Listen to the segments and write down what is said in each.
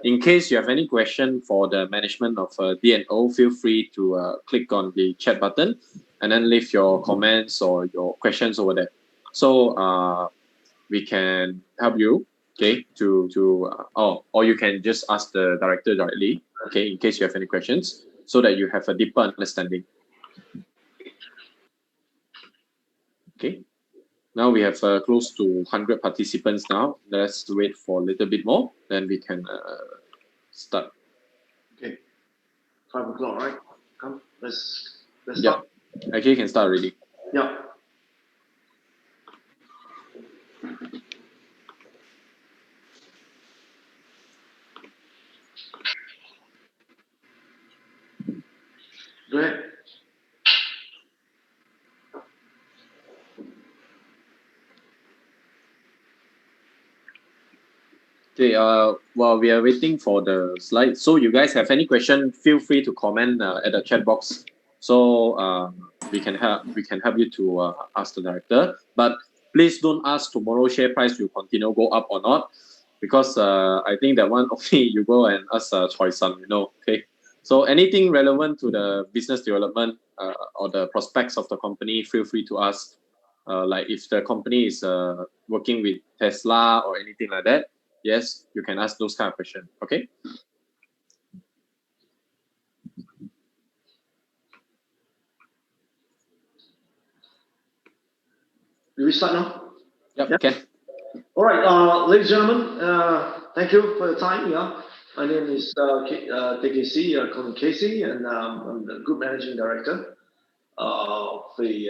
in case you have any question for the management of D&O, feel free to click on the chat button and then leave your comments or your questions over there. So we can help you, okay, or you can just ask the director directly, okay, in case you have any questions, so that you have a deeper understanding. Okay, now we have close to 100 participants now. Let's wait for a little bit more, then we can start. Okay, 5 o'clock, right? Come, let's start. Actually, you can start already. Yeah. Go ahead. Okay, while we are waiting for the slides, so you guys have any question, feel free to comment at the chat box. So we can help you to ask the director. But please don't ask tomorrow share price will continue go up or not, because I think that one only you go and ask Choi Sun, okay. So anything relevant to the business development or the prospects of the company, feel free to ask. Like if the company is working with Tesla or anything like that, yes, you can ask those kind of questions. Okay. Do we start now? Yep. Okay. All right, ladies and gentlemen, thank you for your time. Yeah, my name is TKC, Colin Casey, and I'm the Group Managing Director of the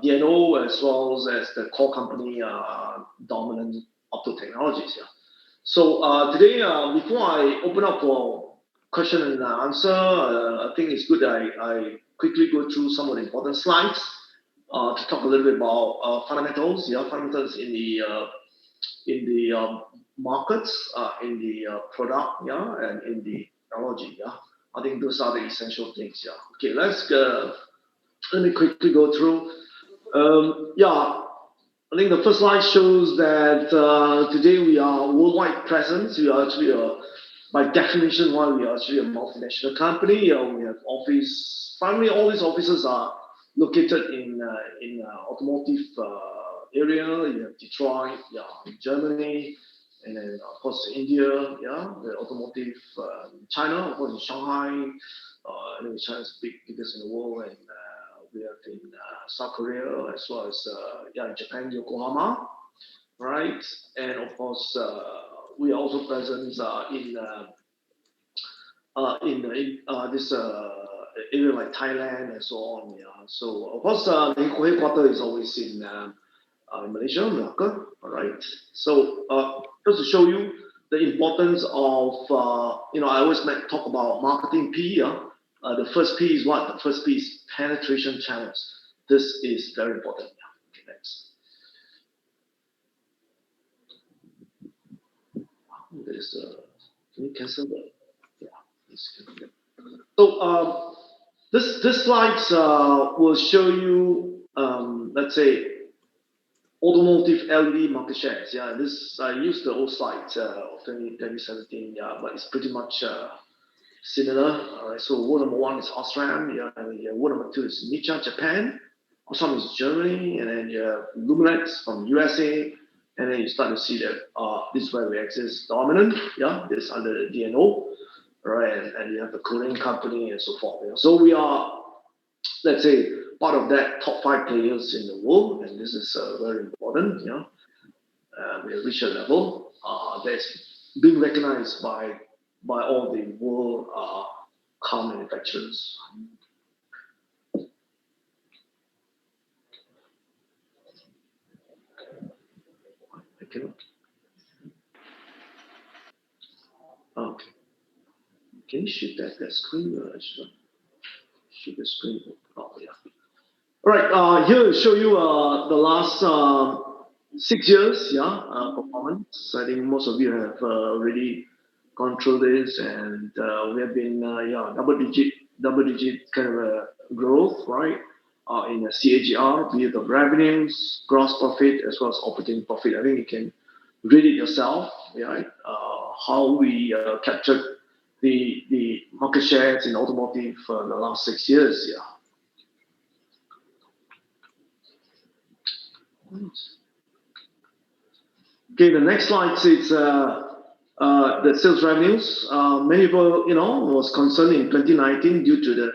D&O as well as the core company Dominant Opto Technologies. Yeah. So today, before I open up for question and answer, I think it's good that I quickly go through some of the important slides to talk a little bit about fundamentals. Yeah, fundamentals in the markets, in the product, yeah, and in the technology. Yeah, I think those are the essential things. Yeah. Okay, let me quickly go through. Yeah. I think the first slide shows that today we are worldwide presence. We are actually by definition, while we are actually a multinational company, we have primarily all these offices are located in automotive area. You have Detroit, yeah, Germany, and then of course India, yeah, the automotive, China, of course in Shanghai. I think China is biggest in the world, and we have in South Korea as well as in Japan, Yokohama, right? And of course, we are also present in this area like Thailand and so on. Yeah. So of course, the headquarters is always in Malaysia, Malacca. All right. So just to show you the importance of I always talk about marketing P. Yeah? The first P is what? The first P is penetration channels. This is very important. Okay, next. Can you cancel the? Yeah. So this slides will show you, let's say, automotive LED market shares. Yeah, this I used the old slides of 2017. Yeah, but it's pretty much similar. All right, so world number 1 is Osram. Yeah, world number 2 is Nicha, Japan. Osram is Germany, and then you have Luminex from USA, and then you start to see that this is where we exist dominant. Yeah, this under the D&O, right? And you have the Korean company and so forth. Yeah? So we are, let's say, part of that top 5 players in the world, and this is very important. Yeah, we have reached a level that's being recognized by all the world car manufacturers. Okay. Can you shoot that screen? Shoot the screen. Oh yeah. All right. Here to show you the last 6 years, performance. I think most of you have already gone through this, and we have been double digit kind of growth, right? In a CAGR, be it the revenues, gross profit, as well as operating profit. I think you can read it yourself, right? how we captured the market shares in automotive for the last 6 years. Yeah. Okay, the next slide is the sales revenues. Many people, was concerned in 2019 due to the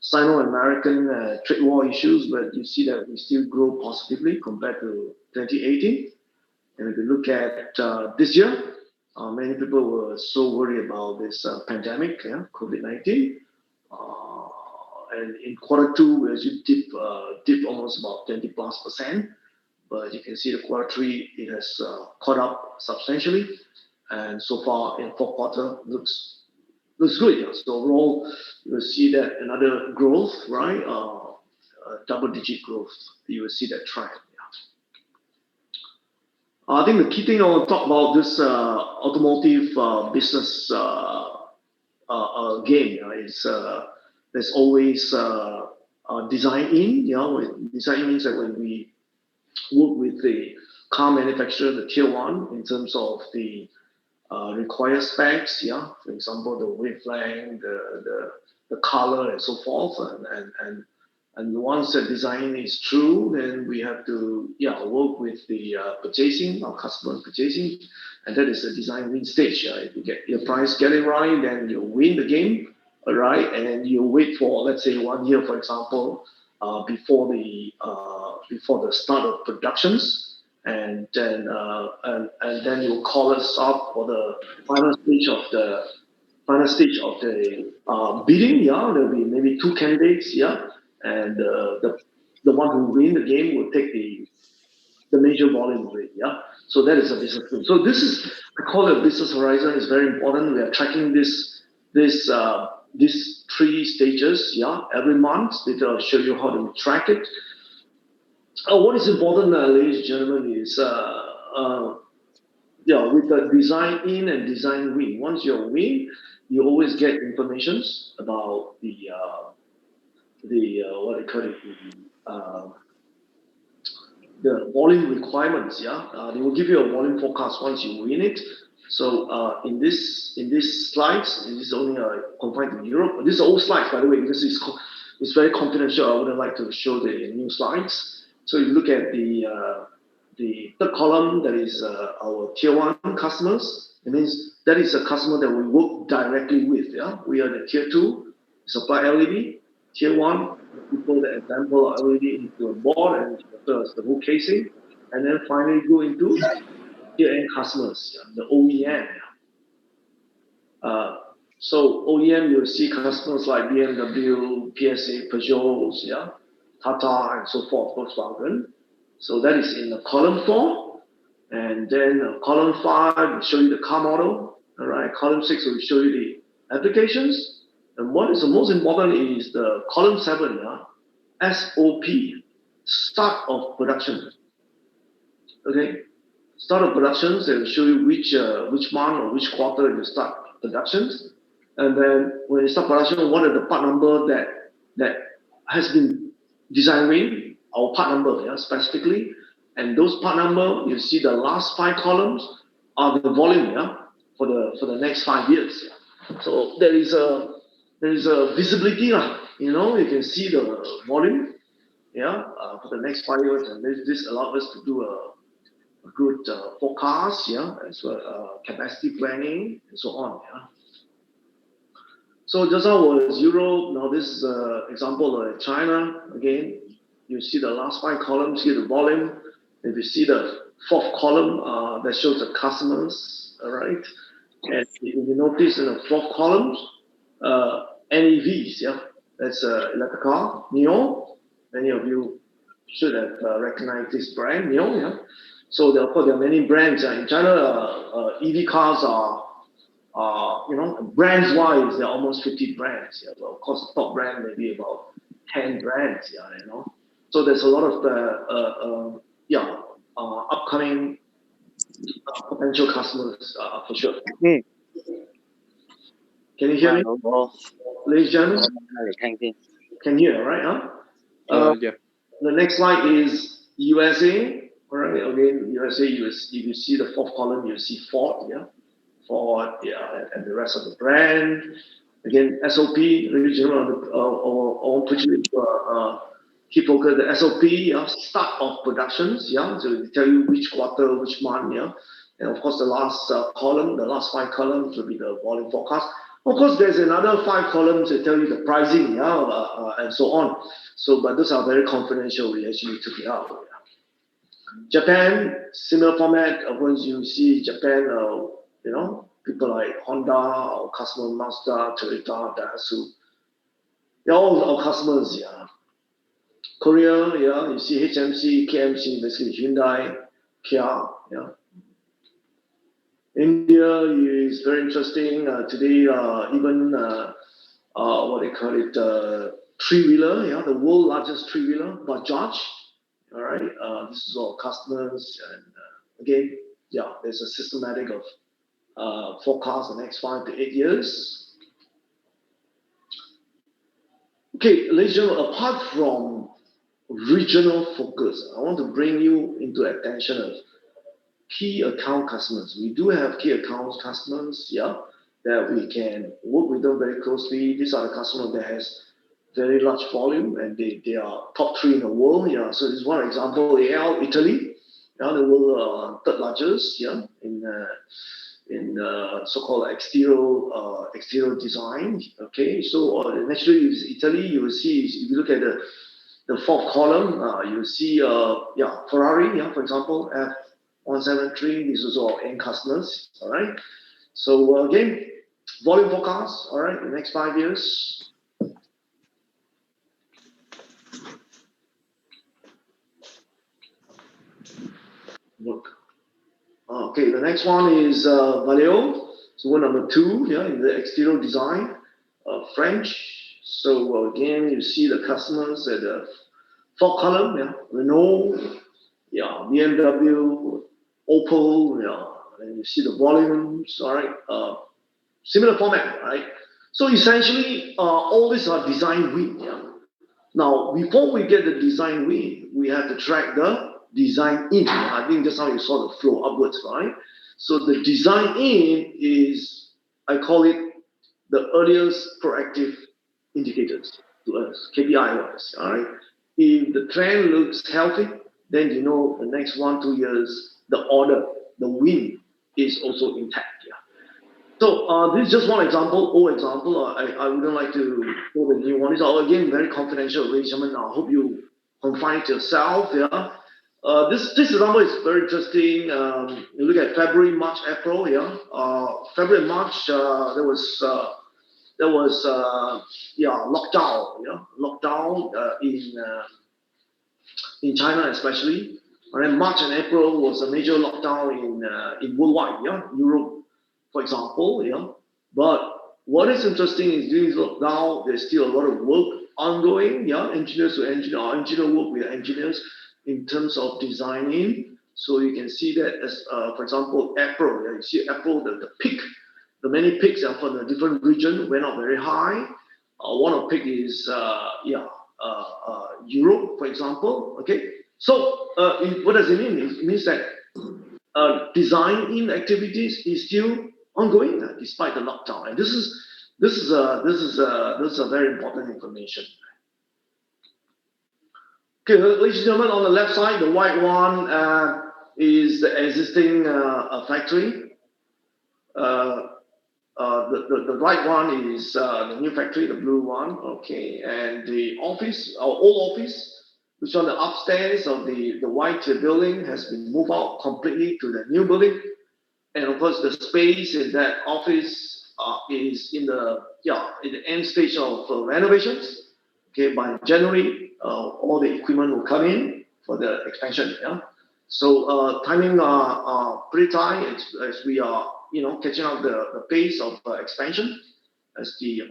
Sino-American trade war issues, but you see that we still grow positively compared to 2018. And if you look at this year, many people were so worried about this pandemic, COVID-19. And in Q2, we actually dipped almost about 20+%. But you can see the Q3, it has caught up substantially. And so far in Q4 looks good. Yeah. So overall, you will see that another growth, right? Double-digit growth. You will see that trend. I think the key thing I want to talk about this automotive business game is there's always design in. Design in means that when we work with the car manufacturer, the tier one, in terms of the required specs, for example, the wavelength, the color, and so forth, and once the design is true, then we have to work with the purchasing, our customer purchasing, and that is the design win stage. If you get your price, get it right, then you win the game, right? And you wait for, let's say, 1 year, for example, before the start of productions, and then you call us up for the final stage of the bidding. There will be maybe 2 candidates. And the one who win the game will take the major volume of it. So that is a business thing. So this is, I call it business horizon. It's very important. We are tracking these 3 stages. Every month. I'll show you how to track it. What is important, ladies and gentlemen, is with the design in and design win. Once you win, you always get information about the what I call it, the volume requirements. They will give you a volume forecast once you win it. So in this slides, and this is only confined to Europe. These are old slides, by the way, because it's very confidential. I wouldn't like to show the new slides. So you look at the third column, that is our tier one customers. It means that is a customer that we work directly with. We are the tier two, supply LED. Tier one, people that assemble LED into a board and the whole casing, and then finally go into tier end customers, the OEM. So OEM, you'll see customers like BMW, PSA, Peugeot, Tata, and so forth, Volkswagen. So that is in the column 4, and then column 5 will show you the car model. All right, column 6 will show you the applications. And what is the most important is the column 7, SOP, start of production. Okay, start of productions. They will show you which month or which quarter you start productions, and then when you start production, what are the part number that has been designed in, our part number, specifically, and those part number you see the last 5 columns are the volume, for the next 5 years. So there is a visibility, you can see the volume, for the next 5 years, and this allows us to do a good forecast, as well capacity planning and so on. So just now was Europe. Now this is an example of China. Again, you see the last 5 columns here, the volume. If you see the 4th column, that shows the customers, all right. And if you notice in the 4th column, NEVs, that's electric car, NIO. Many of you should have recognized this brand, NIO. So therefore, there are many brands in China. EV cars are, brands-wise, there are almost 50 brands. But of course, the top brand may be about 10 brands. So there's a lot of upcoming potential customers for sure. Can you hear me, ladies and gentlemen? Can you hear, right? Yeah. The next slide is USA. All right. Again, USA. You see the 4th column. You see Ford. Ford, and the rest of the brand. Again, SOP, regional, or key focus, the SOP, start of productions, so they tell you which quarter, which month, and of course the last column, the last 5 columns will be the volume forecast. Of course, there's another 5 columns that tell you the pricing, and so on. So, but those are very confidential. We actually took it out. Japan, similar format. Once you see Japan, people like Honda, our customer Mazda, Toyota, Daihatsu, they're all our customers. Korea, you see HMC, KMC, basically Hyundai, Kia. India is very interesting. Today, even what they call it, three-wheeler, the world largest three-wheeler, Bajaj. All right, this is all customers, and again, there's a systematic of forecast the next 5 to 8 years. Okay, ladies and gentlemen, apart from regional focus, I want to bring you into attention of key account customers. We do have key account customers, that we can work with them very closely. These are the customers that has very large volume, and they are top 3 in the world. So this is one example. AL, Italy, the world 3rd largest, in so-called exterior design. Okay, so naturally, Italy. You will see if you look at the 4th column, you see Ferrari, for example, F173. This is all end customers. All right. So again, volume forecast. All right, the next 5 years. Look. Okay, the next one is Valeo. So one number 2 in the exterior design, French. So again, you see the customers at the 4th column, Renault, BMW, Opel, and you see the volumes. All right, similar format, right? So essentially, all these are design win. Now, before we get the design win, we have to track the design in. I think just now you saw the flow upwards, right? So the design in is, I call it, the earliest proactive indicators to us, KPI wise. All right. If the trend looks healthy, then you know the next 1-2 years, the order, the win is also intact. So this is just one example, old example. I wouldn't like to go the new one. These are again very confidential, ladies and gentlemen. I hope you confine it to yourself. This example is very interesting. You look at February, March, April. February and March, there was lockdown in China especially. And then March and April was a major lockdown in worldwide. Europe, for example. But what is interesting is during this lockdown, there's still a lot of work ongoing. Engineers to engineer work with engineers in terms of designing. So you can see that as, for example, April. You see April, the peak, the many peaks for the different region went up very high. One of peak is Europe, for example. Okay, so what does it mean? It means that design-in activities is still ongoing despite the lockdown, and this is a very important information. Okay, ladies and gentlemen, on the left side, the white one is the existing factory. The right one is the new factory, the blue one. Okay, and the office, our old office, which on the upstairs of the white building, has been moved out completely to the new building. And of course, the space in that office is in the end stage of renovations. Okay, by January, all the equipment will come in for the expansion. So timing pretty tight as we are catching up the pace of expansion, as the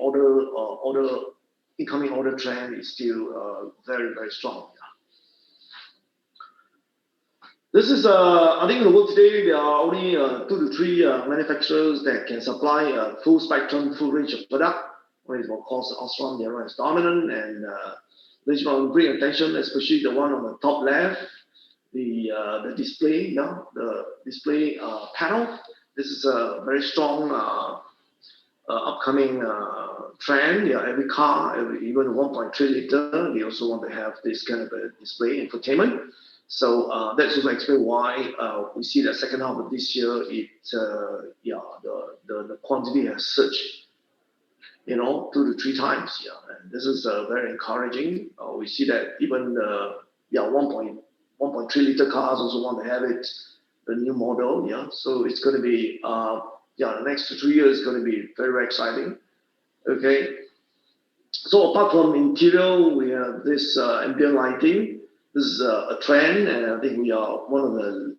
incoming order trend is still very, very strong. This is, I think in the world today, there are only 2 to 3 manufacturers that can supply a full spectrum, full range of product. One is, of course, Osram, the other one is Dominant, and let's bring attention, especially the one on the top left, the display, the display panel. This is a very strong upcoming trend. Yeah, every car, even 1.3 liter, they also want to have this kind of a display infotainment. So that's also explain why we see that second half of this year, the quantity has surged, 2 to 3 times. Yeah, and this is very encouraging. We see that even the 1.3 liter cars also want to have it, the new model. Yeah, so it's going to be the next 2 years is going to be very, very exciting. Okay. So apart from interior, we have this ambient lighting. This is a trend, and I think we are one of the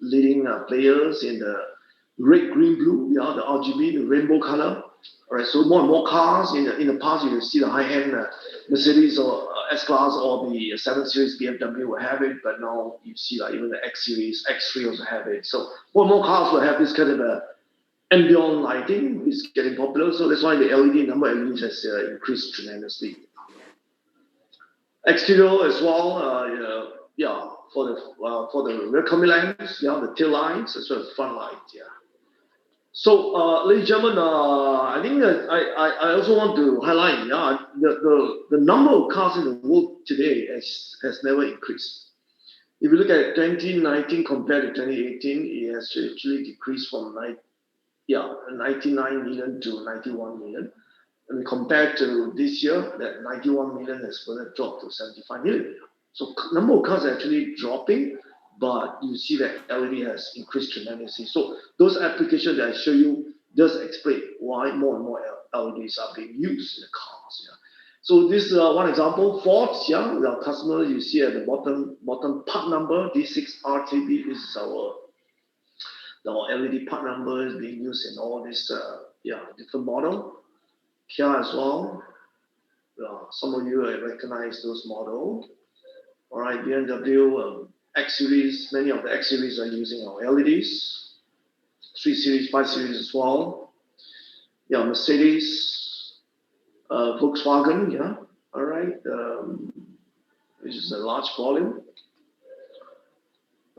leading players in the red, green, blue, the RGB, the rainbow color. All right, so more and more cars in the past, you can see the high-end Mercedes or S-Class or the 7 Series BMW will have it, but now you see like even the X Series, X3 also have it. So more and more cars will have this kind of ambient lighting is getting popular, so that's why the number of LEDs has increased tremendously. Exterior as well, for the rear combi lamps, the tail lights as well as front lights, So, ladies and gentlemen, I think that I also want to highlight, the number of cars in the world today has never increased. If you look at 2019 compared to 2018, it has actually decreased from 99 million to 91 million. And compared to this year, that 91 million has further dropped to 75 million. So number of cars are actually dropping, but you see that LED has increased tremendously. So those applications that I show you does explain why more and more LEDs are being used in the cars. So this is one example. Ford, the customer you see at the bottom part number D6RTB. This is our LED part number is being used in all these different model. Kia as well. Some of you recognize those models. All right, BMW X Series. Many of the X Series are using our LEDs. 3 Series, 5 Series as well. Mercedes, Volkswagen. All right, which is a large volume.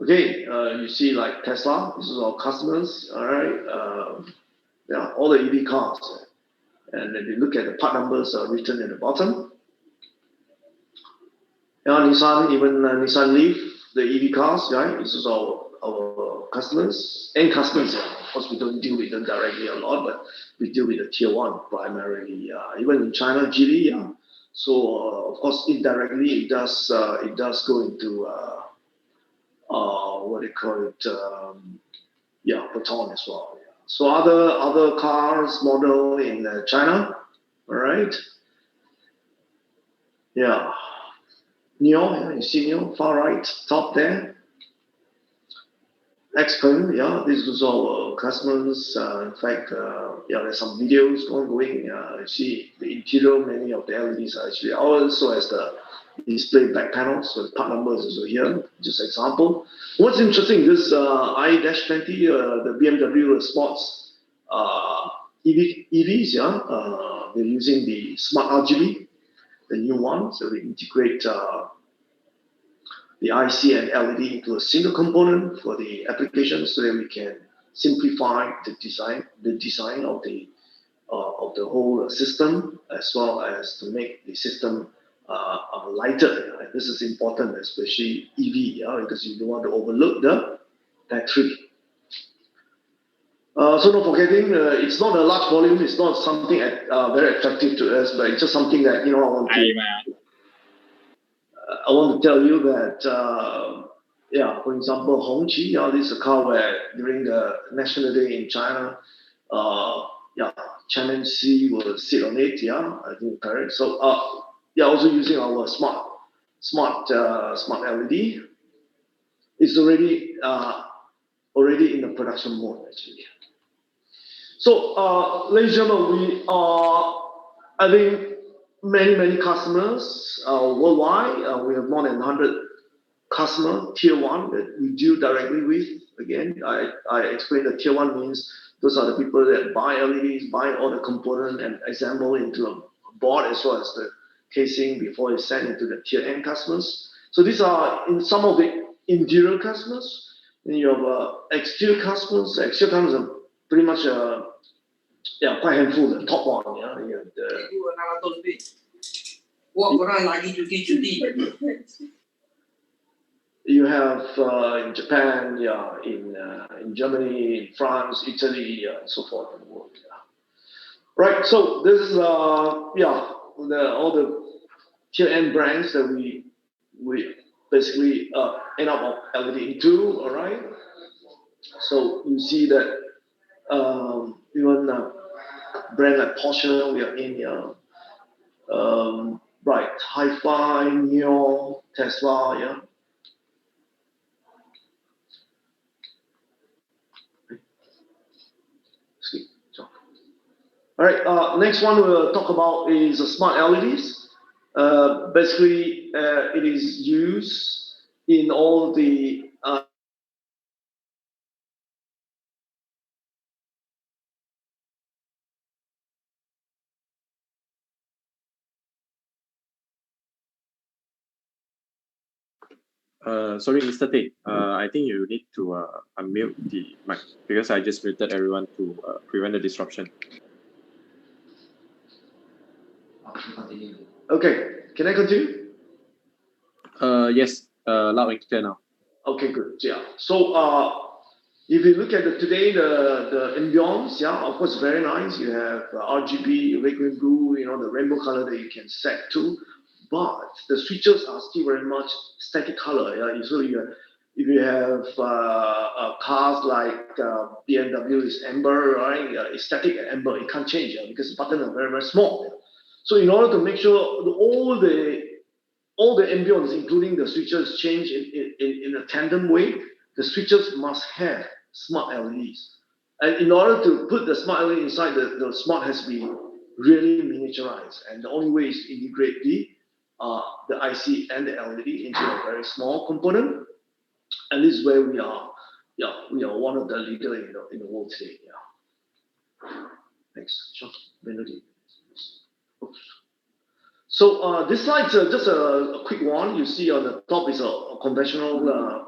Okay, you see like Tesla. This is our customers. All right, all the EV cars. And if you look at the part numbers are written at the bottom. Nissan, even Nissan Leaf, the EV cars, right? This is our customers and customers. Of course, we don't deal with them directly a lot, but we deal with the tier 1 primarily. Even in China, Geely. So of course, indirectly, it does go into what they call it, Proton as well. So other cars model in China, all right? NIO, you see NIO, far right, top there. Xpeng, this is our customers. In fact, there's some videos ongoing. You see the interior, many of the LEDs are actually ours, so as the display back panels, so the part numbers is also here, just example. What's interesting, this i-20, the BMW sports EVs, they're using the smart RGB, the new one, so we integrate the IC and LED into a single component for the application, so that we can simplify the design of the whole system, as well as to make the system lighter. This is important, especially EV, because you don't want to overload the battery. So not forgetting, it's not a large volume. It's not something very attractive to us, but it's just something that I want to tell you that, for example, Hongqi, this is a car where during the National Day in China, Chairman Xi will sit on it, I think correct. So, also using our smart LED. It's already in the production mode, actually. So, ladies and gentlemen, we are having many customers worldwide. We have more than 100 customers, tier 1, that we deal directly with. Again, I explained that tier 1 means those are the people that buy LEDs, buy all the components and assemble into a board, as well as the casing before it's sent into the tier N customers. So these are in some of the interior customers. Then you have exterior customers. Exterior customers are pretty much quite handful. The top one, you have in Japan, in Germany, in France, Italy, and so forth in the world. Right. So this is all the tier N brands that we basically end up elevating into. All right. So you see that even brand like Porsche we are in here. Right, Hi-Fi, Neo, Tesla, yeah. All right, next one we'll talk about is smart LEDs. Basically, it is used in all the sorry, Mr. Tay. I think you need to unmute the mic because I just muted everyone to prevent the disruption. Okay, can I continue? Yes, loud and clear now. Okay, good. Yeah. So if you look at today the ambience, yeah, of course, very nice. You have RGB, red, green, blue, the rainbow color that you can set to. But the switches are still very much static color. Yeah? So if you have cars like BMW is amber, right? It's static and amber. It can't change because the buttons are very, very small. So in order to make sure all the ambience, including the switches, change in a tandem way, the switches must have smart LEDs. And in order to put the smart LED inside, the smart has to be really miniaturized. And the only way is to integrate the IC and the LED into a very small component. And this is where we are. Yeah, we are one of the leaders in the world today. Yeah. Next, Sean. Oops. So this slide is just a quick one. You see on the top is a conventional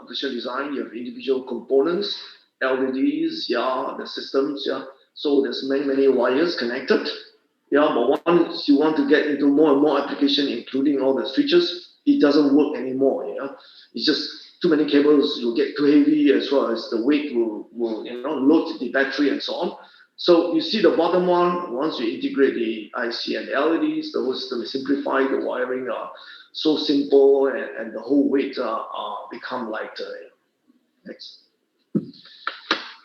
design. You have individual components, LEDs, yeah, the systems, yeah. So there's many wires connected. Yeah, but once you want to get into more and more application, including all the switches, it doesn't work anymore. Yeah, it's just too many cables. You'll get too heavy, as well as the weight will load the battery and so on. So you see the bottom one. Once you integrate the IC and the LEDs, the whole system is simplified. The wiring are so simple, and the whole weight become lighter. Next.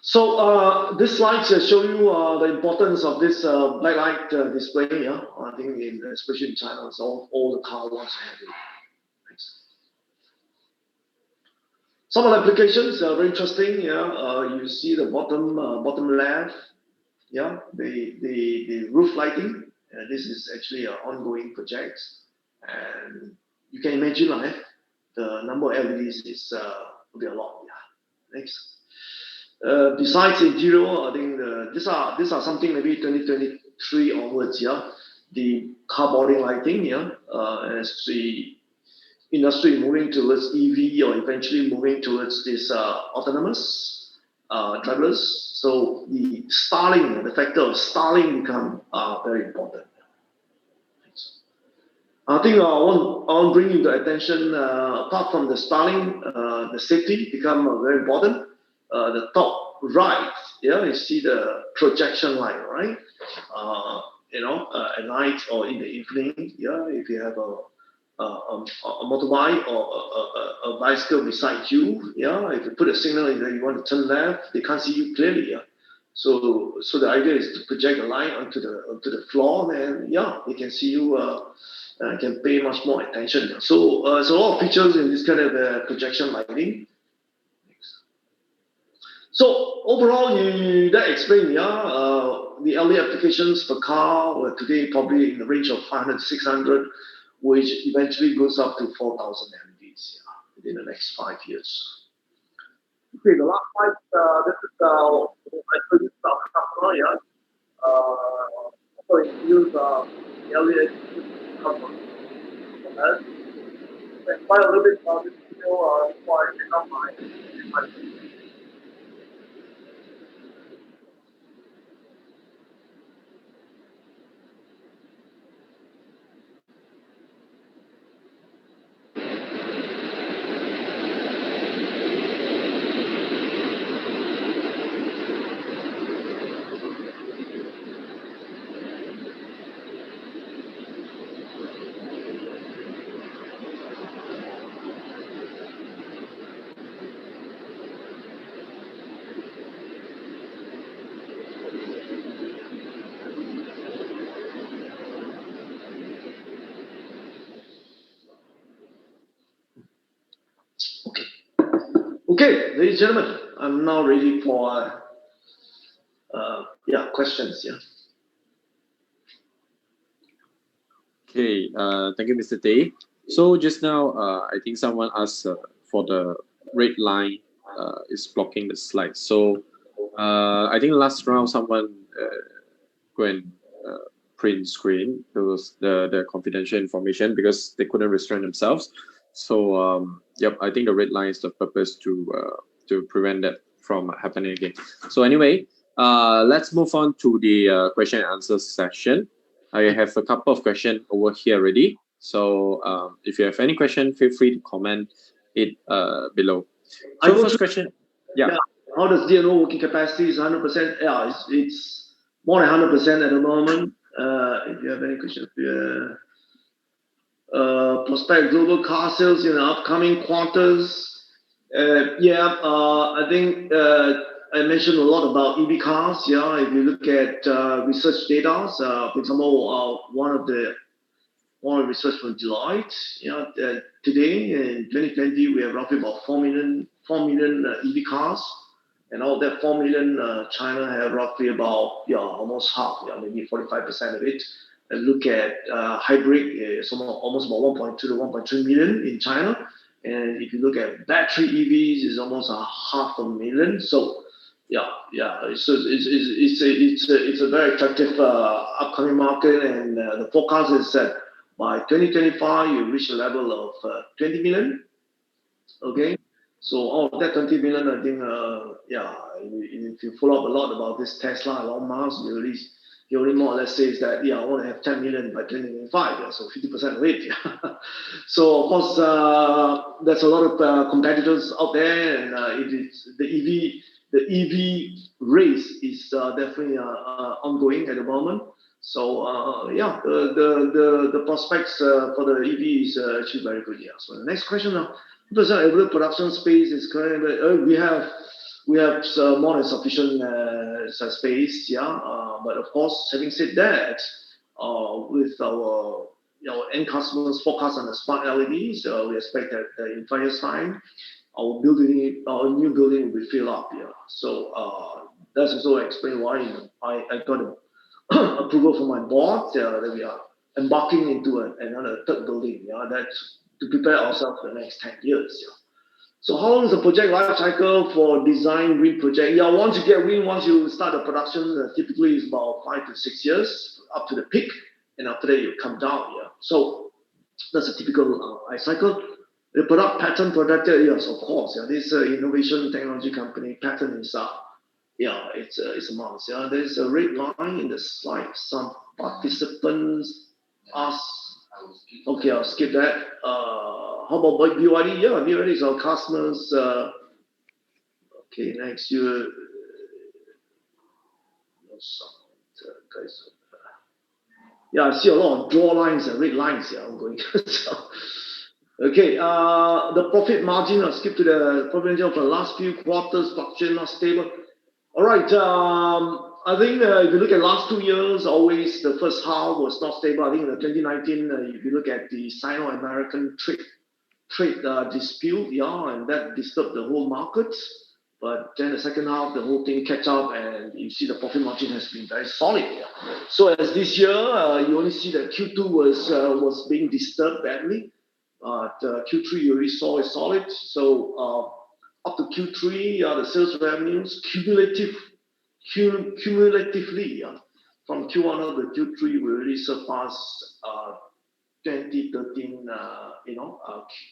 So this slide show you the importance of this black light display. Yeah, I think especially in China, so all the car wants to have it. Thanks. Some of the applications are very interesting. Yeah, you see the bottom left. Yeah, the roof lighting. This is actually an ongoing project, and you can imagine, the number of LEDs will be a lot. Yeah. Next. Besides interior, I think these are something maybe 2023 onwards. Yeah, the car boarding lighting. Yeah, as the industry moving towards EV or eventually moving towards this autonomous driverless. So the styling, the factor of styling become very important. I think I want to bring you the attention. Apart from the styling, the safety become very important. The top right, yeah, you see the projection light, right? At night or in the evening, yeah, if you have a motorbike or a bicycle beside you, yeah, if you put a signal that you want to turn left, they can't see you clearly, yeah. So the idea is to project a light onto the floor, and yeah, they can see you. Can pay much more attention. So a lot of features in this kind of projection lighting. So overall, that explains, the LED applications per car were today probably in the range of 500 to 600, which eventually goes up to 4,000 LEDs within the next 5 years. Okay, the last slide, this is I produced our customer, yeah. So it use LED customer. And quite a little bit of this video before I pick up my Okay, ladies and gentlemen, I'm now ready for questions. Yeah. Okay, thank you, Mr. Tay. So just now, I think someone asked for the red line is blocking the slide. So I think last round someone go and print screen the confidential information because they couldn't restrain themselves. So yep, I think the red line is the purpose to prevent that from happening again. So anyway, let's move on to the question and answer section. I have a couple of questions over here already. So if you have any question, feel free to comment it below. So first question, yeah. How does DNO working capacity is 100%? Yeah, it's more than 100% at the moment. If you have any questions, prospect global car sales in the upcoming quarters. I think I mentioned a lot about EV cars. Yeah, if you look at research data, for example, one of the research from Deloitte. Today in 2020 we have roughly about 4 million EV cars, and out of that 4 million, China have roughly about almost half, maybe 45% of it. And look at hybrid, it's almost about 1.2 to 1.3 million in China. And if you look at battery EVs, it's almost 500,000. So it's a very attractive upcoming market, and the forecast is that by 2025 you reach a level of 20 million. Okay, so out of that 20 million, I think if you follow up a lot about this Tesla, Elon Musk, he only more or less says that I want to have 10 million by 2025, so 50% of it. So of course there's a lot of competitors out there, and the EV race is definitely ongoing at the moment. So the prospects for the EV is actually very good. Yeah. So the next question now, available production space is currently we have more than sufficient space. Yeah. But of course, having said that, with our end customers' focus on the smart LEDs, we expect that in 5 years' time, our new building will be filled up. Yeah. So that's also explain why I got approval from my board that we are embarking into another third building. Yeah, that's to prepare ourselves for the next 10 years. Yeah. So how long is the project life cycle for design wind project? Yeah, once you get wind, once you start the production, typically it's about 5 to 6 years up to the peak, and after that you come down. Yeah. So that's a typical life cycle. The product pattern protected, yes, of course. Yeah, this innovation technology company pattern is it's a must. Yeah, there's a red line in the slide. Some participants ask. Okay, I'll skip that. How about BYD? Yeah, BYD is our customers. Okay, next year. Yeah, I see a lot of draw lines and red lines here. I'm going. Okay, the profit margin. I'll skip to the profit margin for the last few quarters. Fluctuation not stable. All right. I think if you look at last 2 years, always the first half was not stable. I think in 2019, if you look at the Sino-American trade dispute, and that disturbed the whole market. But then the second half, the whole thing catch up, and you see the profit margin has been very solid. Yeah. So as this year, you only see that Q2 was being disturbed badly. Q3 you already saw is solid. So up to Q3, the sales revenues cumulatively, from Q1 up to Q3, we already surpassed 2013,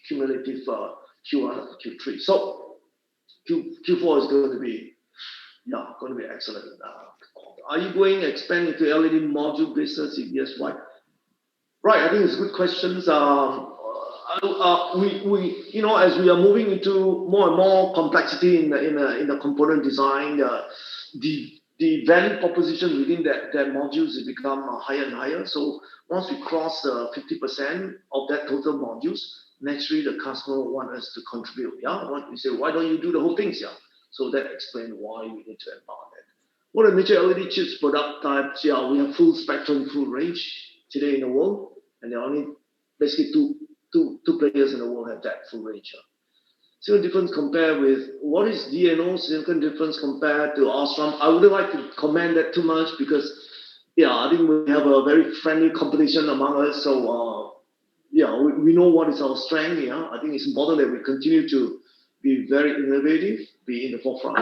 cumulative Q1 up to Q3. So Q4 is going to be excellent. Are you going to expand into LED module business? If yes, why? Right, I think it's good questions. As we are moving into more and more complexity in the component design, the value proposition within that modules has become higher and higher. So once we cross 50% of that total modules, naturally the customer want us to contribute. Yeah, we say, why don't you do the whole things? Yeah, so that explains why we need to empower that. What are major LED chips product types? Yeah, we have full spectrum, full range today in the world, and there are only basically two players in the world have that full range. significant difference compared with what is DNO significant difference compared to Osram? I wouldn't like to comment that too much because, yeah, I think we have a very friendly competition among us. So, yeah, we know what is our strength. Yeah, I think it's important that we continue to be very innovative, be in the forefront.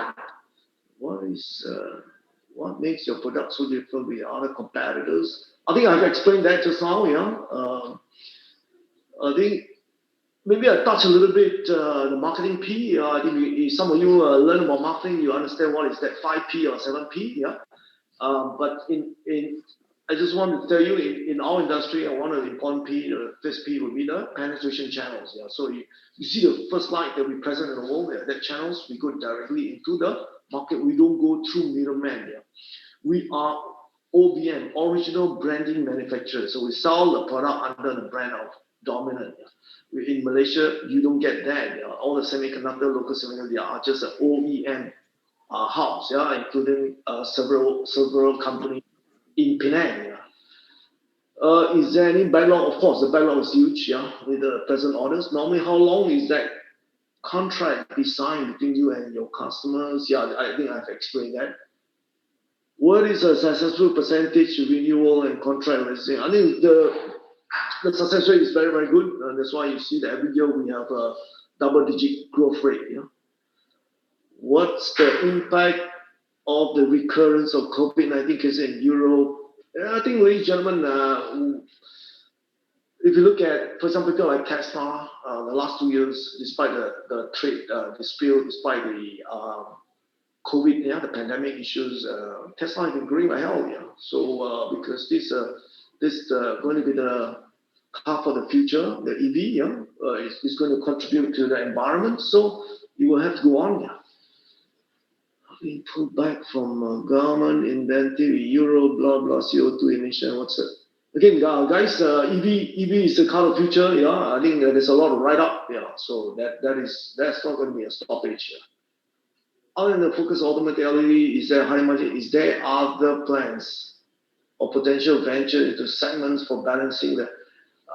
What makes your product so different with other competitors? I think I've explained that just now. Yeah, I think maybe I touch a little bit the marketing P. I think some of you learn about marketing, you understand what is that 5P or 7P. Yeah, but I just want to tell you in our industry, one of the important P, the first P would be the penetration channels. Yeah, so you see the first slide that we present in the world. Yeah, that channels we go directly into the market. We don't go through middlemen. Yeah, we are OBM, original branding manufacturer. So we sell the product under the brand of dominant. Yeah. In Malaysia, you don't get that. Yeah. All the semiconductor, local semiconductor, they are just an OEM house, yeah, including several companies in Penang. Yeah. Is there any backlog? Of course, the backlog is huge, yeah, with the present orders. Normally, how long is that contract be signed between you and your customers? Yeah, I think I've explained that. What is a successful percentage renewal and contract listing? I think the success rate is very, very good. And that's why you see that every year we have a double-digit growth rate. Yeah? What's the impact of the recurrence of COVID-19 cases in Europe? I think, ladies and gentlemen, if you look at, for example, people like Tesla, the last 2 years, despite the trade dispute, despite the COVID, yeah, the pandemic issues, Tesla has been growing like hell, yeah. So because this going to be the car for the future, the EV, yeah, is going to contribute to the environment. So you will have to go on, yeah. Being pulled back from government incentive, Euro, blah blah, CO2 emission. What's it? Again, guys, EV is the car of the future, yeah. I think there's a lot of write up, yeah. So that's not going to be a stoppage, yeah. Other than the focus automotive LED, is there high margin? Is there other plans or potential venture into segments for balancing that?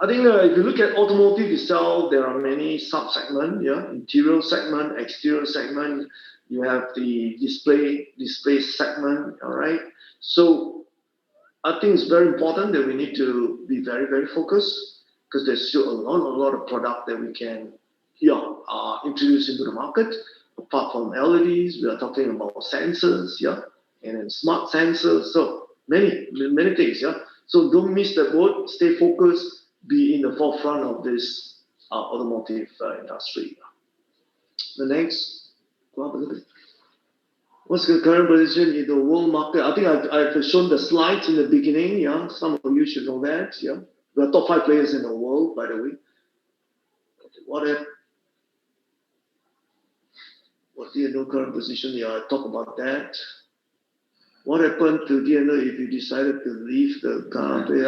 I think if you look at automotive itself, there are many sub-segments, yeah, interior segment, exterior segment. You have the display segment, all right. So I think it's very important that we need to be very, very focused because there's still a lot of product that we can, introduce into the market. Apart from LEDs, we are talking about sensors, yeah, and then smart sensors. So many things, yeah. So don't miss the boat. Stay focused. Be in the forefront of this automotive industry. The next, what's the current position in the world market? I think I've shown the slides in the beginning. Yeah, some of you should know that. Yeah, we are top 5 players in the world, by the way. What DNO current position? Yeah, I talk about that. What happened to DNO if you decided to leave the company?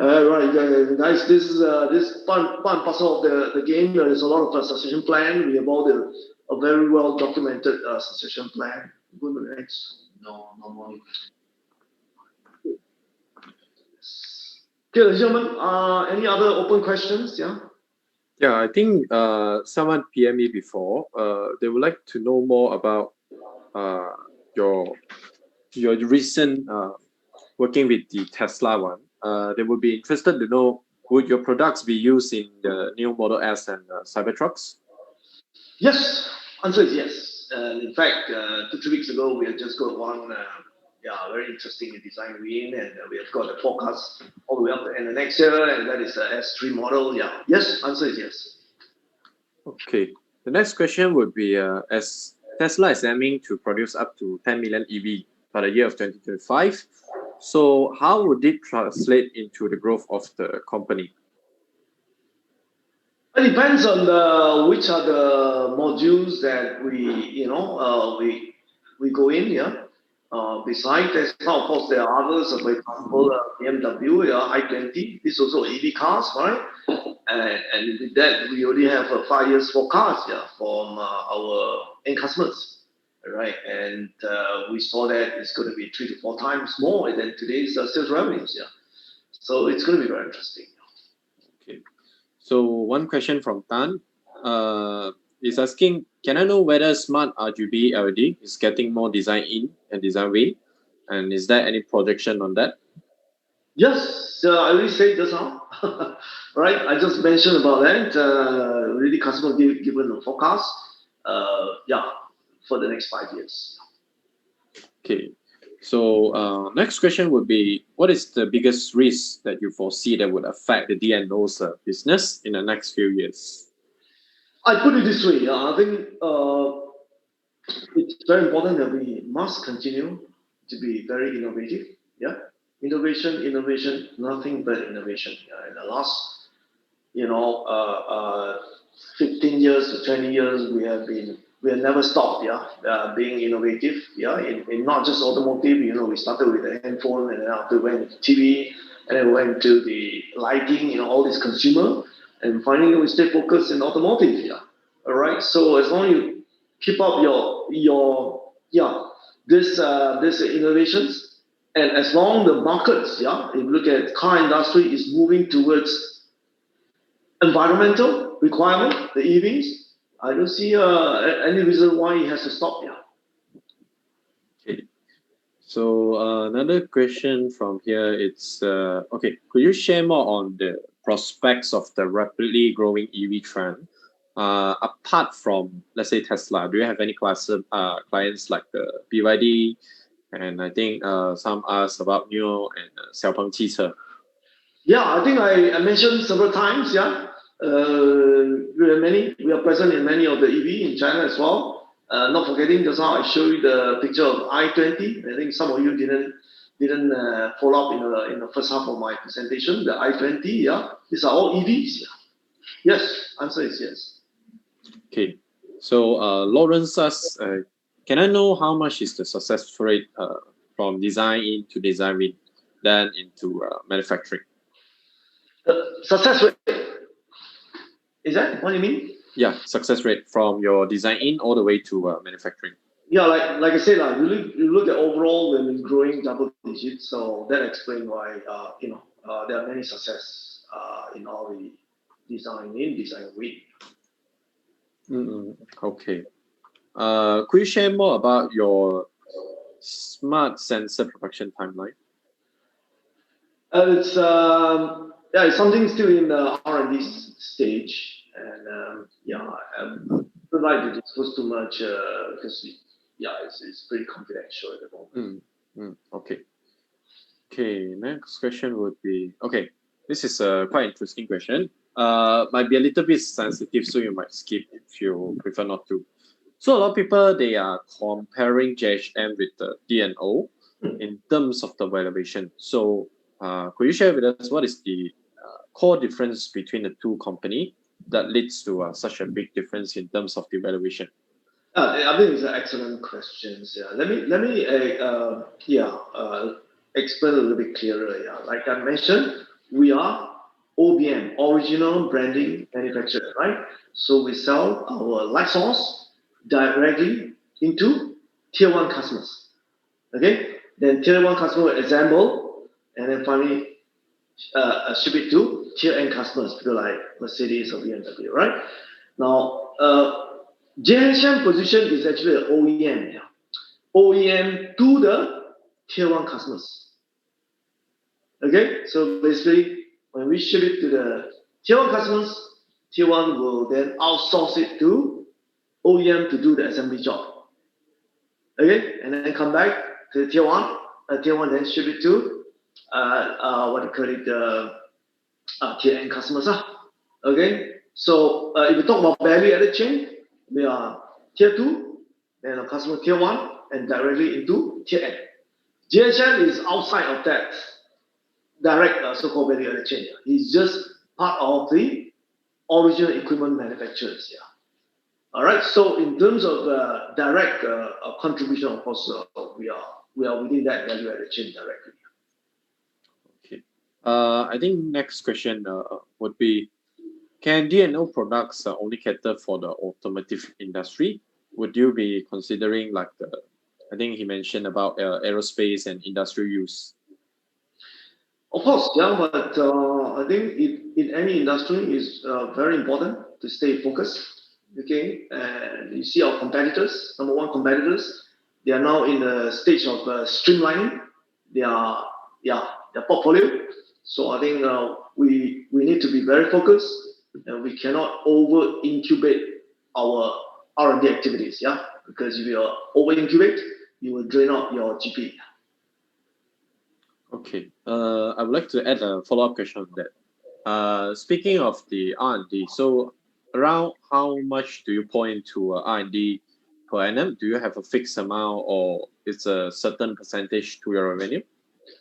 Right, guys. This is this fun parcel of the game. There's a lot of succession plan. We have all a very well documented succession plan. Go to the next. No more. Okay, ladies and gentlemen. Any other open questions? Yeah. Yeah, I think someone PM me before. They would like to know more about your recent working with the Tesla one. They would be interested to know, would your products be used in the new Model S and Cybertrucks? Yes, answer is yes. In fact, 2-3 weeks ago, we had just got one very interesting design win, and we have got a forecast all the way up to the end of next year, and that is the S3 model. Yeah, yes, answer is yes. Okay, the next question would be, as Tesla is aiming to produce up to 10 million EV by the year of 2025, so how would it translate into the growth of the company? It depends on which are the modules that we go in. Yeah. Besides Tesla, of course, there are others. For example, BMW, i20. This is also EV cars, right? And with that, we already have 5 years forecast, from our end customers, right? And we saw that it's going to be 3 to 4 times more than today's sales revenues. Yeah. So it's going to be very interesting. Okay. So one question from Tan. is asking, can I know whether smart RGB LED is getting more design in and design win? And is there any projection on that? Yes, I already said just now. Right, I just mentioned about that. Really, customer given a forecast. Yeah, for the next 5 years. Okay. So next question would be, what is the biggest risk that you foresee that would affect the DNO's business in the next few years? I put it this way. I think it's very important that we must continue to be very innovative. Yeah, innovation, nothing but innovation. In the last, 15 years to 20 years, we have never stopped. Yeah, being innovative. Yeah, in not just automotive. We started with the handphone, and then after we went to TV, and then we went to the lighting. All this consumer, and finally we stay focused in automotive. Yeah, all right. So as long as you keep up this innovations, and as long the markets, if you look at car industry is moving towards environmental requirement, the EVs, I don't see any reason why it has to stop. Okay. So another question from here, it's okay. Could you share more on the prospects of the rapidly growing EV trend? Apart from, let's say, Tesla, do you have any clients like BYD, and I think some asked about NIO and Xiaopeng汽车. Yeah, I think I mentioned several times. Yeah, we are present in many of the EV in China as well. Not forgetting just now I showed you the picture of i20. I think some of you didn't follow up in the first half of my presentation. The i20. Yeah, these are all EVs. Yeah. Yes, answer is yes. Okay, so Lawrence asks, can I know how much is the success rate from design into design win, then into manufacturing? Success rate. Is that what you mean? Yeah, success rate from your design in all the way to manufacturing. Yeah, like I said, you look at overall, we've been growing double digits, so that explains why there are many success in all the design in, design win. Okay. Could you share more about your smart sensor production timeline? It's something still in the R&D stage, and I don't like to disclose too much because it's pretty confidential at the moment. Okay. Okay, next question would be, okay, this is a quite interesting question. Might be a little bit sensitive, so you might skip if you prefer not to. So a lot of people, they are comparing JHM with the DNO in terms of the valuation. So could you share with us what is the core difference between the two companies that leads to such a big difference in terms of the valuation? I think it's an excellent question. Yeah. Let me explain a little bit clearer. Yeah. Like I mentioned, we are OBM, original branding manufacturer, right? So we sell our light source directly into tier 1 customers. Okay? Then tier 1 customer will assemble and then finally ship it to tier N customers, people like Mercedes or BMW, right? Now, JHM position is actually an OEM. Yeah. OEM to the tier 1 customers. Okay? So basically, when we ship it to the tier 1 customers, tier 1 will then outsource it to OEM to do the assembly job. Okay? And then come back to tier 1. Tier 1 then ship it to tier N customers. Okay? So if we talk about value added chain, we are tier 2, then a customer tier 1, and directly into tier N. JHM is outside of that direct so-called value added chain. It's just part of the original equipment manufacturers. Yeah. All right. So in terms of direct contribution, of course, we are within that value added chain directly. Okay. I think next question would be, can D&O products only cater for the automotive industry? Would you be considering like I think he mentioned about aerospace and industrial use? Of course, yeah, but I think in any industry is very important to stay focused. Okay, and you see our competitors, number one competitors, they are now in the stage of streamlining their their portfolio. So I think we need to be very focused, and we cannot over incubate our R&D activities. Yeah, because if you are over incubate, you will drain out your GP. Okay. I would like to add a follow-up question on that. Speaking of the R&D, so around how much do you pour into R&D per annum? Do you have a fixed amount, or it's a certain percentage to your revenue?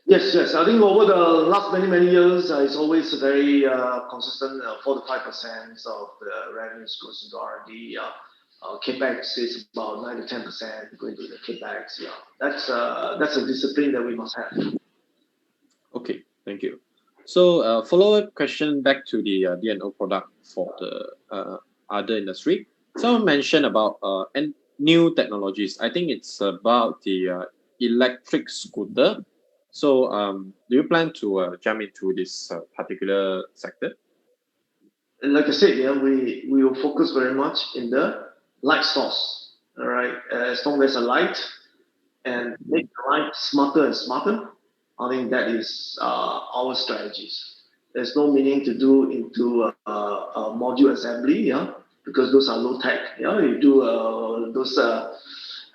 Yes, yes. I think over the last many years, it's always a very consistent 4 to 5% of the revenues goes into R&D. Capex is about 9 to 10% going to the capex. Yeah, that's a discipline that we must have. Okay, thank you. So follow-up question back to the D&O product for the other industry. Someone mentioned about new technologies. I think it's about the electric scooter. So do you plan to jump into this particular sector? And like I said, yeah, we will focus very much in the light source. All right, as long as a light and make the light smarter and smarter, I think that is our strategies. There's no meaning to do into module assembly, yeah, because those are low tech. Yeah, you do those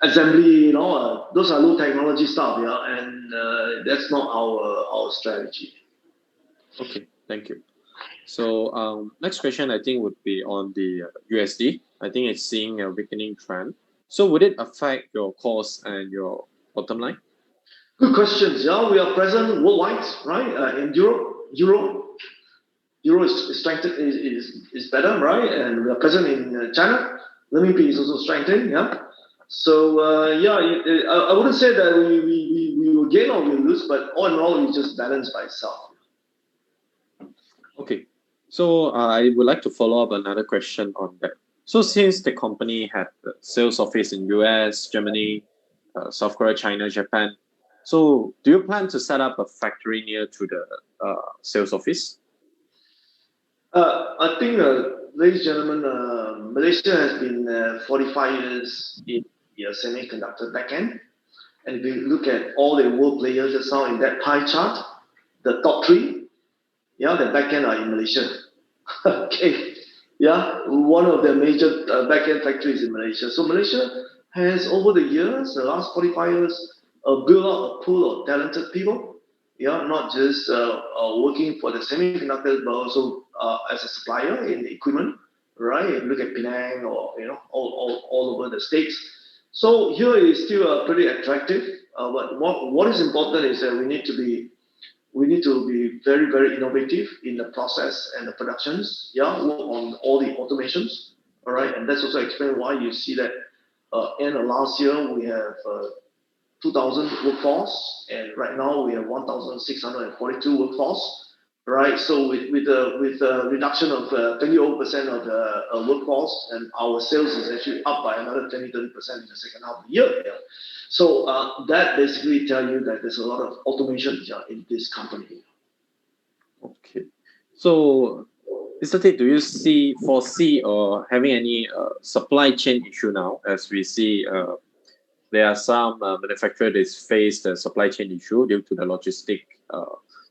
assembly, those are low technology stuff, yeah, and that's not our strategy. Okay, thank you. So next question I think would be on the USD. I think it's seeing a weakening trend. So would it affect your cost and your bottom line? Good questions. Yeah, we are present worldwide, right? In Euro is strengthened, is better, right? And we are present in China. Renminbi is also strengthening. Yeah. So I wouldn't say that we will gain or we will lose, but all in all, it just balanced by itself. Okay. So I would like to follow up another question on that. So since the company had the sales office in US, Germany, South Korea, China, Japan, so do you plan to set up a factory near to the sales office? I think, ladies and gentlemen, Malaysia has been 45 years in the semiconductor backend. And if you look at all the world players that's now in that pie chart, the top three, yeah, the backend are in Malaysia. Okay, yeah, one of the major backend factories in Malaysia. So Malaysia has, over the years, the last 45 years, built out a pool of talented people. Yeah, not just working for the semiconductors, but also as a supplier in the equipment, right? If you look at Penang or all over the states. So here is still pretty attractive. But what is important is that we need to be very, very innovative in the process and the productions. Yeah, work on all the automations. All right, and that's also explain why you see that end of last year we have 2,000 workforce, and right now we have 1,642 workforce. Right, so with the reduction of 20% of the workforce, and our sales is actually up by another 20-30% in the second half of the year. Yeah. So that basically tell you that there's a lot of automation in this company. Okay. So, Mr. Tate, do you foresee or having any supply chain issue now, as we see there are some manufacturers that face the supply chain issue due to the logistic,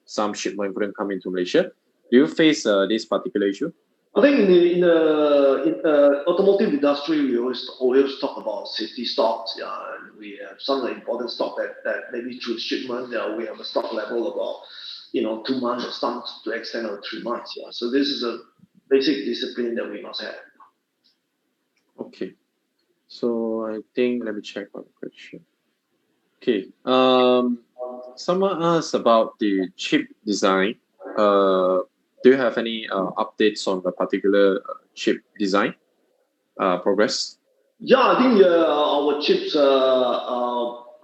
some shipment couldn't come into Malaysia. Do you face this particular issue? I think in the automotive industry, we always talk about safety stocks. Yeah, and we have some of the important stock that maybe through shipment, we have a stock level about 2 months or some to extend on 3 months. Yeah, so this is a basic discipline that we must have. Okay, so I think let me check one question. Okay, someone asked about the chip design. Do you have any updates on the particular chip design progress? Yeah, I think our chips.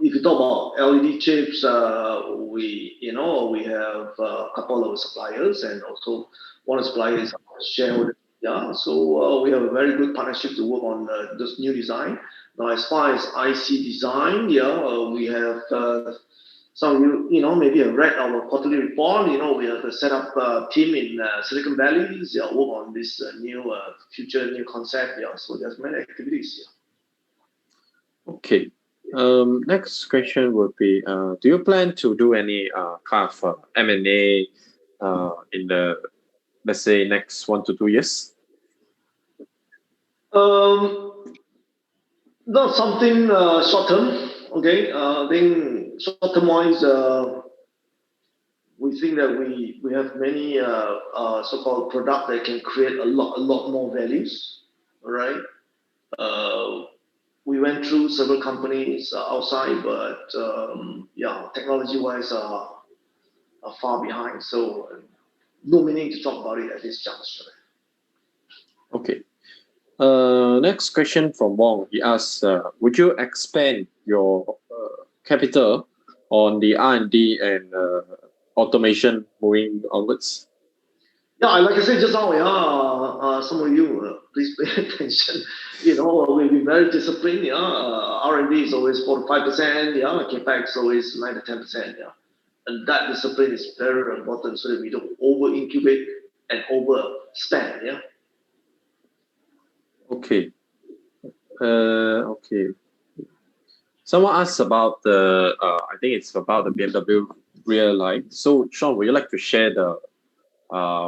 If you talk about LED chips, we have a couple of suppliers, and also one of the suppliers is our shareholder. Yeah, so we have a very good partnership to work on this new design. Now, as far as IC design, yeah, we have some of you, maybe have read our quarterly report. We have set up a team in Silicon Valley. Work on this new future, new concept. So there's many activities. Okay. Next question would be, do you plan to do any kind of M&A in the, let's say, next 1 to 2 years? Not something short term. Okay, I think short term wise, we think that we have many so-called product that can create a lot more values. All right. We went through several companies outside, but technology wise are far behind. So no meaning to talk about it at this juncture. Okay. Next question from Wong. He asks, would you expand your capital on the R&D and automation moving onwards? Yeah, like I said just now, some of you please pay attention. We'll be very disciplined. R&D is always 4 to 5%. Capex always 9 to 10%. And that discipline is very, very important so that we don't over incubate and overspend. Okay. Okay. Someone asked about the, I think it's about the BMW rear light. So, Sean, would you like to share the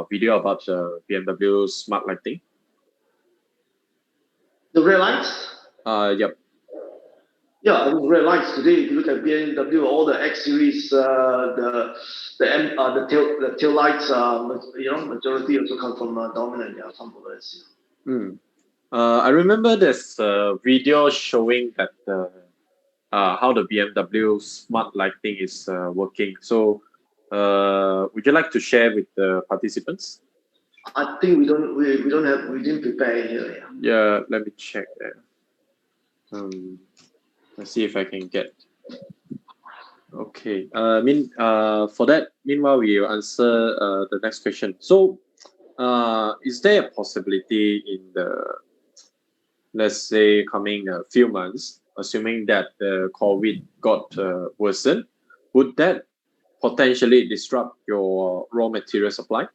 video about the BMW smart lighting? The rear lights? Yep. Yeah, I mean, rear lights today. If you look at BMW, all the X series, the tail lights, majority also come from dominant, some of us. I remember there's a video showing that how the BMW smart lighting is working. So, would you like to share with the participants? I think we didn't prepare here. Yeah, let me check that. Let's see if I can get. Okay. For that, meanwhile, we will answer the next question. So, is there a possibility in the, let's say, coming a few months, assuming that the COVID got worsened, would that potentially disrupt your raw material supply?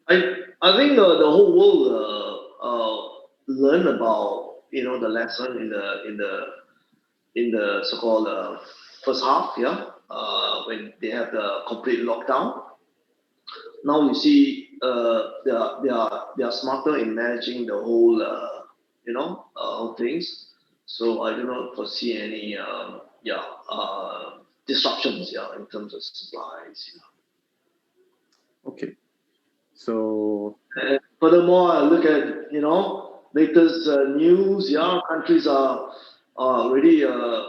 I think the whole world learn about the lesson in the so-called first half, when they have the complete lockdown. Now we see they are smarter in managing the whole whole things. So I do not foresee any disruptions in terms of supplies. Okay. So furthermore, look at latest news. Countries are already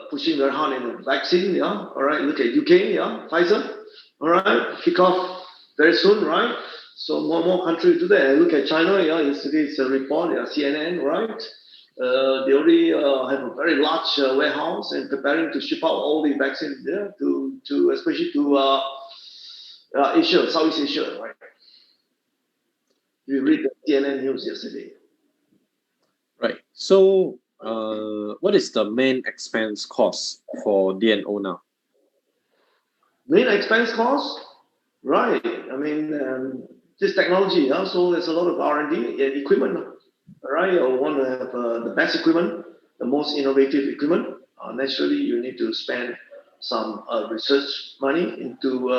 pushing very hard in the vaccine. All right, look at UK. Pfizer. All right, kick off very soon. Right. So more countries do that. Look at China. Yesterday's report. CNN. Right. They already have a very large warehouse and preparing to ship out all the vaccines there to especially to Asia, Southeast Asia. Right. We read the CNN news yesterday. Right. So, what is the main expense cost for D&O now? Main expense cost, right? I mean, this technology. So there's a lot of R&D and equipment. Right? You want to have the best equipment, the most innovative equipment. Naturally, you need to spend some research money into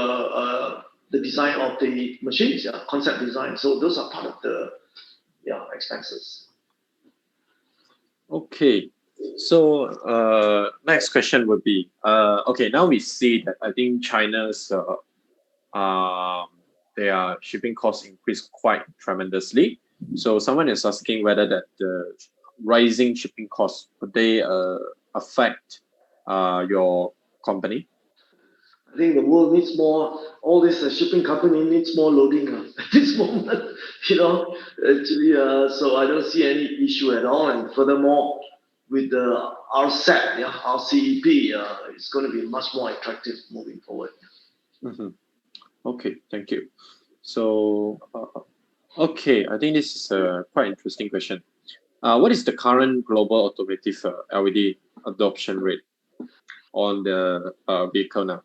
the design of the machines, concept design. So those are part of the expenses. Okay. So next question would be, okay, now we see that I think China's their shipping costs increased quite tremendously. So someone is asking whether that the rising shipping costs, would they affect your company? I think the world needs more. All this shipping company needs more loading at this moment. Actually, so I don't see any issue at all. And furthermore, with the RCEP, RCEP, it's going to be much more attractive moving forward. Okay, thank you. So, okay, I think this is a quite interesting question. What is the current global automotive LED adoption rate? on the vehicle now?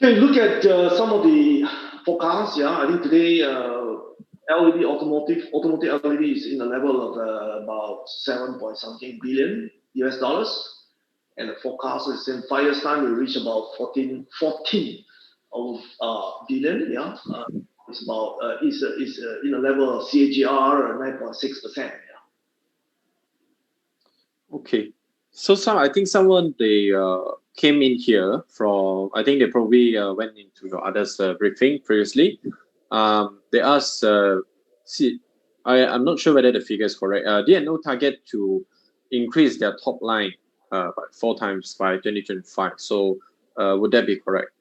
Okay, look at some of the forecasts. Yeah, I think today LED automotive LED is in the level of about 7 point something billion US dollars, and the forecast is in 5 years time will reach about 14 billion. Yeah, it's about is in the level of CAGR 9.6%. Yeah. Okay. So I think someone they came in here from, I think they probably went into your others briefing previously. They asked, I'm not sure whether the figure is correct. D&O target to increase their top line by 4 times by 2025. So would that be correct?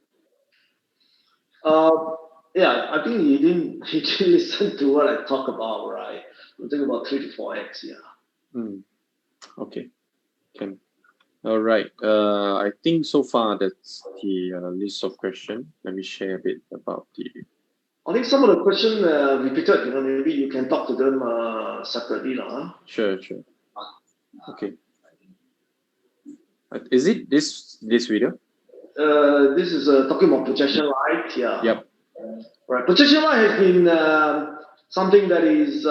Yeah, I think he didn't listen to what I talk about, right? We're talking about 3 to 4x. Yeah. Okay. Can. All right. I think so far that's the list of questions. Let me share a bit about the. I think some of the questions repeated. Maybe you can talk to them separately, huh? Sure. Okay. Is it this video? This is talking about projection light. Yeah. Yep. Right. Projection light has been something that is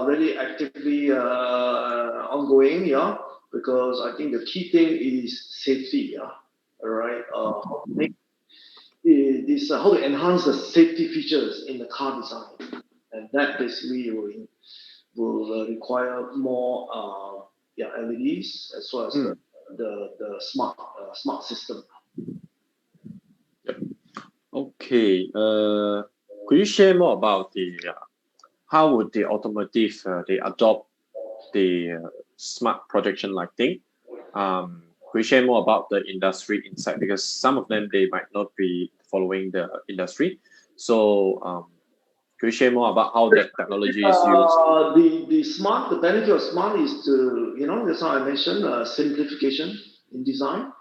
really actively ongoing. Yeah. Because I think the key thing is safety. Yeah. All right. How to enhance the safety features in the car design, and that basically will require more LEDs as well as the smart system. Yep. Okay. Could you share more about the how would the automotive they adopt the smart projection lighting? Could you share more about the industry insight, because some of them they might not be following the industry. So could you share more about how that technology is used? The benefit of smart is to, that's how I mentioned simplification in design,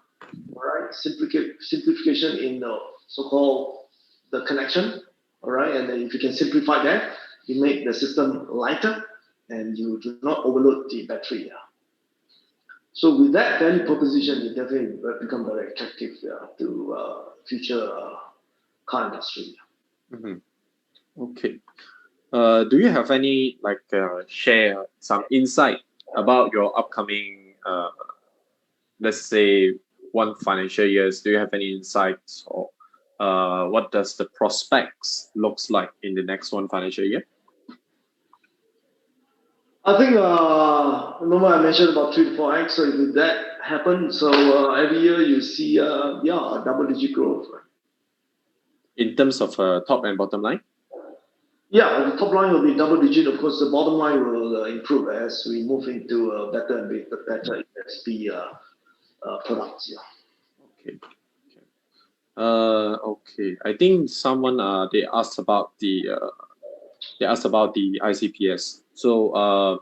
all right? Simplification in the so-called the connection, all right? And then if you can simplify that, you make the system lighter and you do not overload the battery. Yeah. So with that value proposition, it definitely become very attractive to future car industry. Okay. Do you have any share some insight about your upcoming let's say 1 financial years? Do you have any insights, or what does the prospects looks like in the next 1 financial year? I think remember I mentioned about 3 to 4x. So if that happens, so every year you see a double-digit growth. Right? In terms of top and bottom line? Yeah, the top line will be double-digit. Of course, the bottom line will improve as we move into better and better ESP products. Yeah. Okay. I think someone they asked about the ICPS. So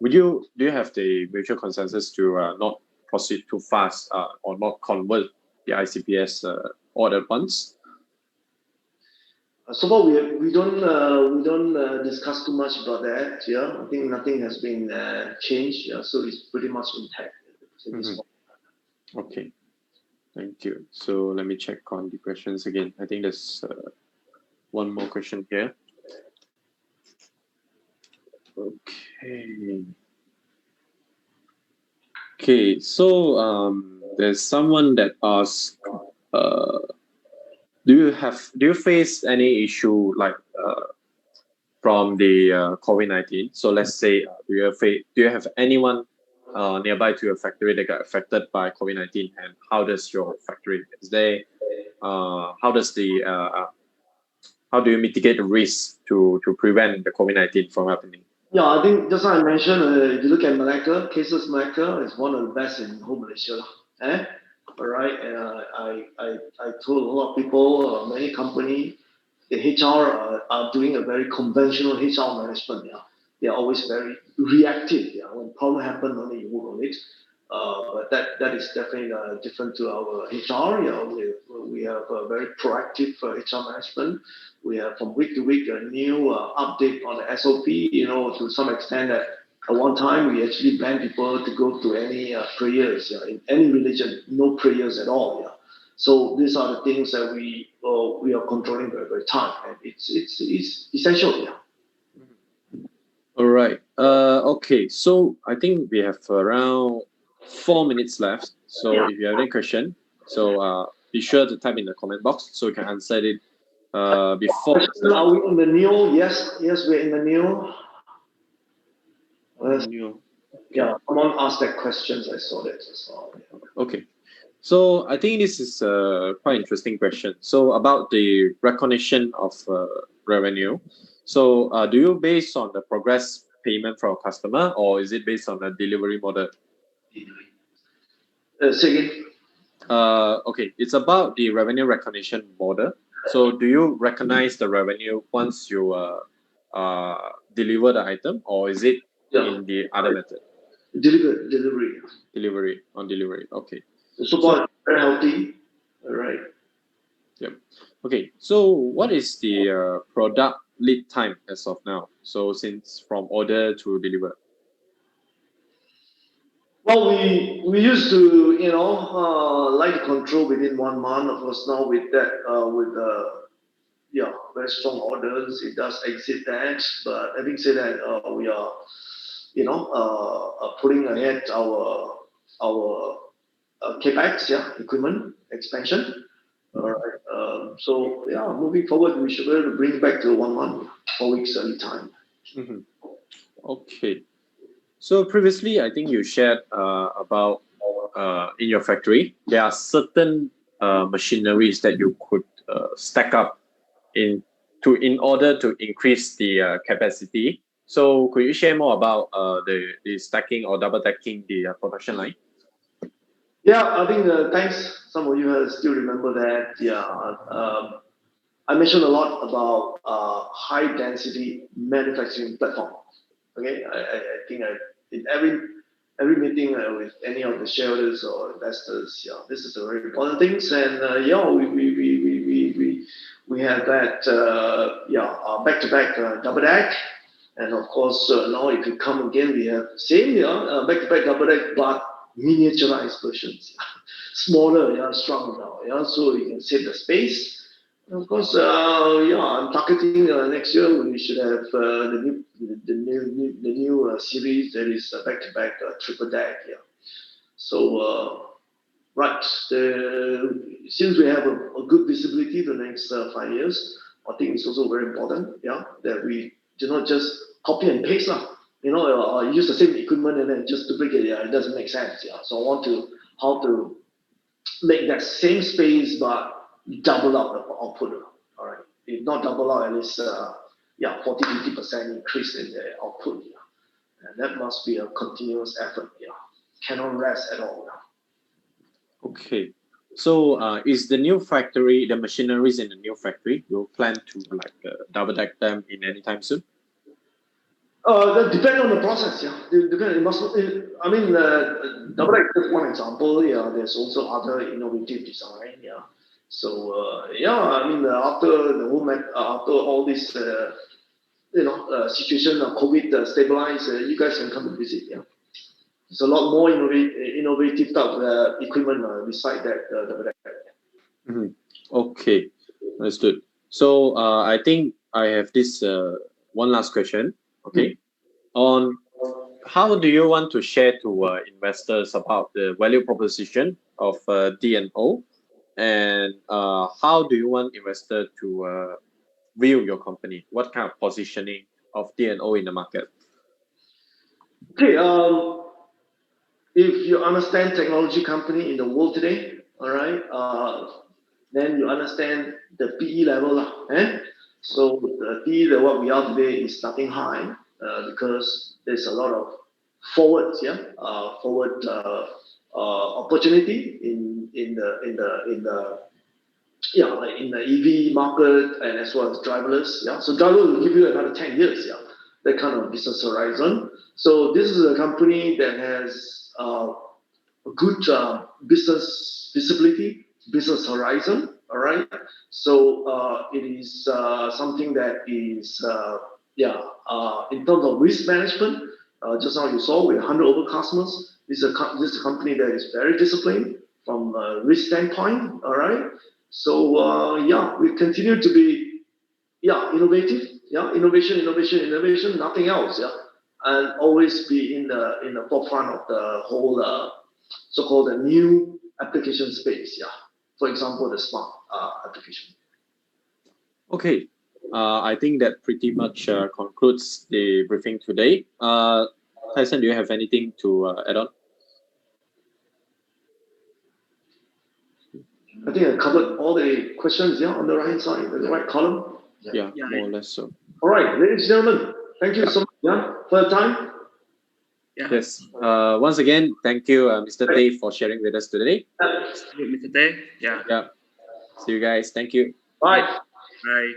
do you have the mutual consensus to not proceed too fast or not convert the ICPS all at once? So far, we don't discuss too much about that. Yeah, I think nothing has been changed. Yeah, so it's pretty much intact. Okay, thank you. So let me check on the questions again. I think there's one more question here. Okay. So there's someone that asked, do you face any issue like from the COVID-19? So let's say, do you have anyone nearby to your factory that got affected by COVID-19, and how does your factory how do you mitigate the risk to prevent the COVID-19 from happening? Yeah, I think just like I mentioned, if you look at Malacca, cases Malacca is one of the best in whole Malaysia. All right, and I told a lot of people, many companies, the HR are doing a very conventional HR management. Yeah, they are always very reactive. Yeah, when problem happen, only you work on it. But that is definitely different to our HR. Yeah, we have a very proactive HR management. We have from week to week a new update on the SOP. To some extent that At one time, we actually banned people to go to any prayers, yeah, in any religion, no prayers at all. Yeah. So these are the things that we are controlling very, very tight, and it's essential. Yeah. All right. Okay. So I think we have around 4 minutes left. So Yeah. if you have any question, so be sure to type in the comment box so we can answer it before. Are we in the new? Yes, yes, we're in the new. New. Yeah, someone asked that questions. I saw that as well. Yeah. Okay. So I think this is a quite interesting question. So about the recognition of revenue. So do you base on the progress payment from a customer, or is it based on a delivery model? Say again. Okay, it's about the revenue recognition model. So do you recognize the revenue once you deliver the item, or is it Yeah. in the other method? Delivery. Delivery on delivery. Okay. The support is very healthy. All right. Yep. Okay. So what is the product lead time as of now? So since from order to deliver. Well, we used to like to control within 1 month. Of course, now with that with yeah, very strong orders, it does exceed that. But having said that, we are putting ahead our capex, yeah, equipment expansion. All right. So yeah, moving forward, we should be able to bring back to 1 month, 4 weeks lead time. Mm-hmm. Okay. So previously, I think you shared about in your factory, there are certain machineries that you could stack up in order to increase the capacity. So could you share more about the stacking or double stacking the production line? Yeah, I think thanks. Some of you still remember that. Yeah, I mentioned a lot about high density manufacturing platform. Okay, I think in every meeting with any of the shareholders or investors, yeah, this is a very important thing. And yeah, we have that back to back double deck. And of course, now if you come again, we have same back to back double deck, but miniaturized versions, smaller, yeah, shrunk now, yeah, so you can save the space. And of course, yeah, I'm targeting next year we should have the new series that is back to back triple deck, yeah. So right, since we have a good visibility the next 5 years, I think it's also very important, yeah, that we do not just copy and paste, use the same equipment and then just duplicate it. Yeah, it doesn't make sense. Yeah, so I want to how to make that same space but double up the output. All right, if not double up, at least 40-50% increase in the output. Yeah, and that must be a continuous effort. Yeah, cannot rest at all. Yeah. Okay. So is the new factory, the machineries in the new factory, you plan to like double deck them in any time soon? That depends on the process, yeah. It must. I mean, double deck is one example. Yeah, there's also other innovative design. Yeah. So yeah, I mean, after the whole after all this, situation of COVID stabilized, you guys can come and visit. Yeah. There's a lot more innovative type of equipment beside that double deck. Mm-hmm. Okay, understood. So I think I have this one last question. Okay, on how do you want to share to investors about the value proposition of D&O, and how do you want investor to view your company? What kind of positioning of D&O in the market? Okay. If you understand technology company in the world today, all right, then you understand the PE level. So the PE that what we are today is starting high because there's a lot of forward opportunity in the EV market and as well as driverless. Yeah, so driverless will give you another 10 years. Yeah, that kind of business horizon. So this is a company that has a good business visibility, business horizon. All right. So it is something that is in terms of risk management, Just now you saw with 100 over customers. This is a company that is very disciplined from a risk standpoint. All right. So yeah, we continue to be innovative. Yeah, innovation. Nothing else. Yeah, and always be in the forefront of the whole so-called the new application space. Yeah, for example, the smart application. Okay. I think that pretty much concludes the briefing today. Tyson, do you have anything to add on? I think I covered all the questions, on the right side, the right column. Yeah, more or less so. All right, ladies and gentlemen, thank you so much for the time. Yeah. Yes. Once again, thank you, Mr. Tay, for sharing with us today. Mr. Tay. Yeah. Yeah. See you guys. Thank you. Bye. Bye.